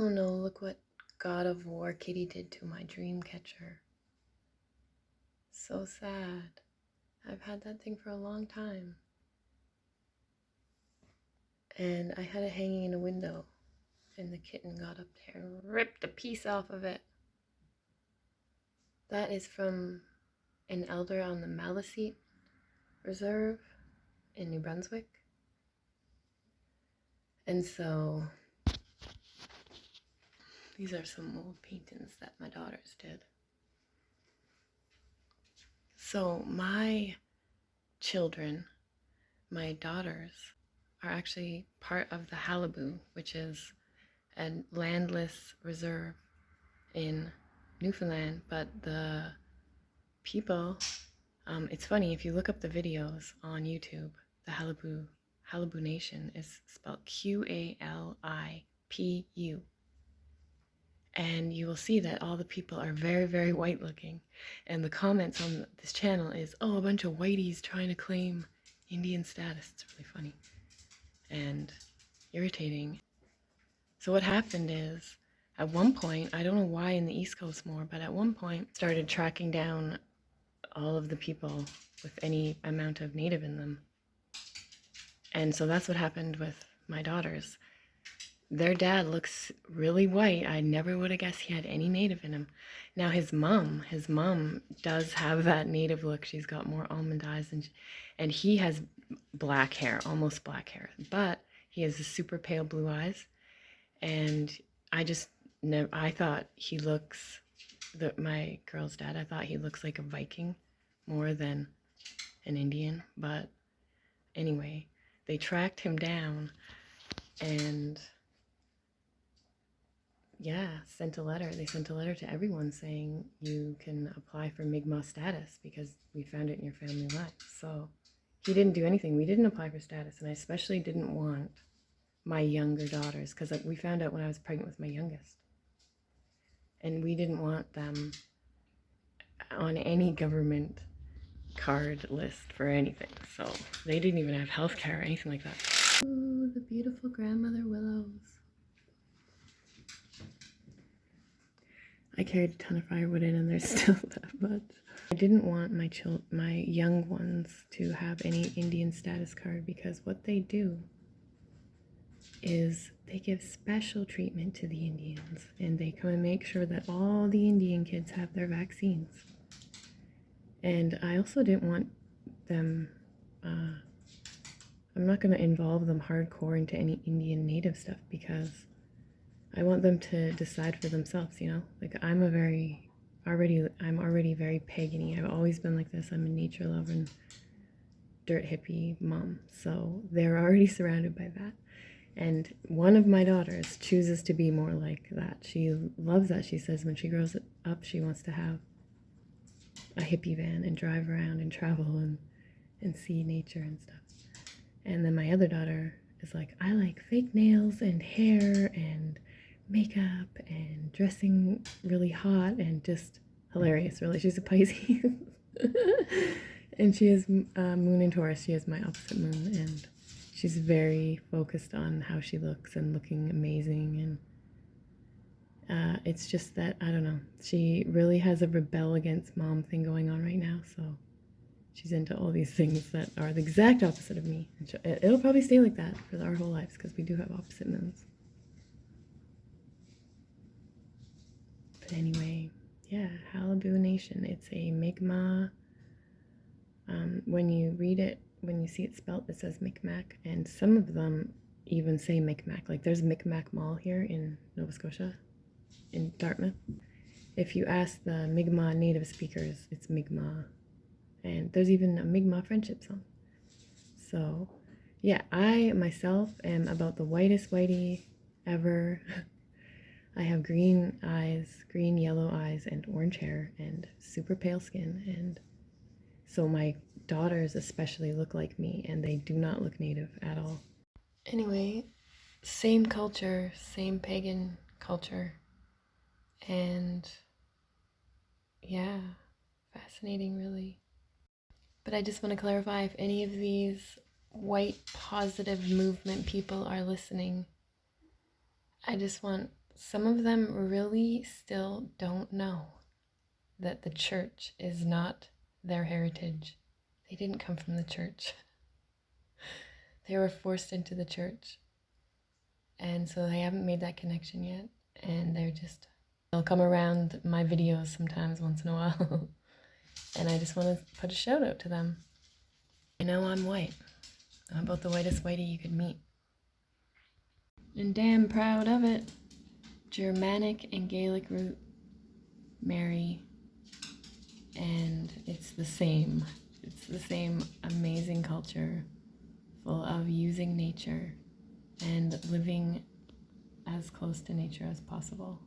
Oh no, look what God of War Kitty did to my dreamcatcher. So sad. I've had that thing for a long time. And I had it hanging in a window, and the kitten got up there and ripped a piece off of it. That is from an elder on the Maliseet Reserve in New Brunswick. And so these are some old paintings that my daughters did. So my children, my daughters, are actually part of the Halibut, which is a landless reserve in Newfoundland. But the people, it's funny, if you look up the videos on YouTube, the Halibut Nation is spelled Qalipu. And you will see that all the people are very, very white looking. And the comments on this channel is, oh, a bunch of whiteys trying to claim Indian status. It's really funny and irritating. So what happened is, at one point, I don't know why in the East Coast more, but at one point started tracking down all of the people with any amount of native in them. And so that's what happened with my daughters. Their dad looks really white. I never would have guessed he had any native in him. Now his mom does have that native look. She's got more almond eyes, and he has black hair, almost black hair, but he has super pale blue eyes. And I thought he looks, my girl's dad, I thought he looks like a Viking more than an Indian. But anyway, they tracked him down and sent a letter. They sent a letter to everyone saying you can apply for Mi'kmaq status because we found it in your family line. So he didn't do anything. We didn't apply for status, and I especially didn't want my younger daughters, because we found out when I was pregnant with my youngest, and we didn't want them on any government card list for anything. So they didn't even have health care or anything like that. Ooh, the beautiful grandmother willows. I carried a ton of firewood in, and there's still that much. I didn't want my young ones to have any Indian status card, because what they do is they give special treatment to the Indians, and they come and make sure that all the Indian kids have their vaccines. And I also didn't want them, I'm not going to involve them hardcore into any Indian native stuff, because I want them to decide for themselves, you know? Like, I'm already very pagan-y. I've always been like this. I'm a nature-loving, dirt hippie mom. So they're already surrounded by that. And one of my daughters chooses to be more like that. She loves that. She says when she grows up, she wants to have a hippie van and drive around and travel and see nature and stuff. And then my other daughter is like, I like fake nails and hair and makeup and dressing really hot and just hilarious, really. She's a Pisces. And she has moon in Taurus. She has my opposite moon, and she's very focused on how she looks and looking amazing. And it's just that, I don't know, she really has a rebel against mom thing going on right now. So she's into all these things that are the exact opposite of me. And it'll probably stay like that for our whole lives, because we do have opposite moons. But anyway, yeah, Halibut Nation. It's a Mi'kmaq. When you read it, when you see it spelled, it says Micmac, and some of them even say Micmac. Like, there's Micmac Mall here in Nova Scotia, in Dartmouth. If you ask the Mi'kmaq native speakers, it's Mi'kmaq. And there's even a Mi'kmaq friendship song. So, yeah, I myself am about the whitest whitey ever. I have green eyes, green yellow eyes, and orange hair, and super pale skin, and so my daughters especially look like me, and they do not look native at all. Anyway, same culture, same pagan culture, and yeah, fascinating, really. But I just want to clarify, if any of these white positive movement people are listening, I just want some of them really still don't know that the church is not their heritage. They didn't come from the church. They were forced into the church. And so they haven't made that connection yet. And they'll come around my videos sometimes once in a while. And I just want to put a shout out to them. I know I'm white. I'm about the whitest whitey you could meet. And damn proud of it. Germanic and Gaelic root marry. And it's the same. It's the same amazing culture full of using nature and living as close to nature as possible.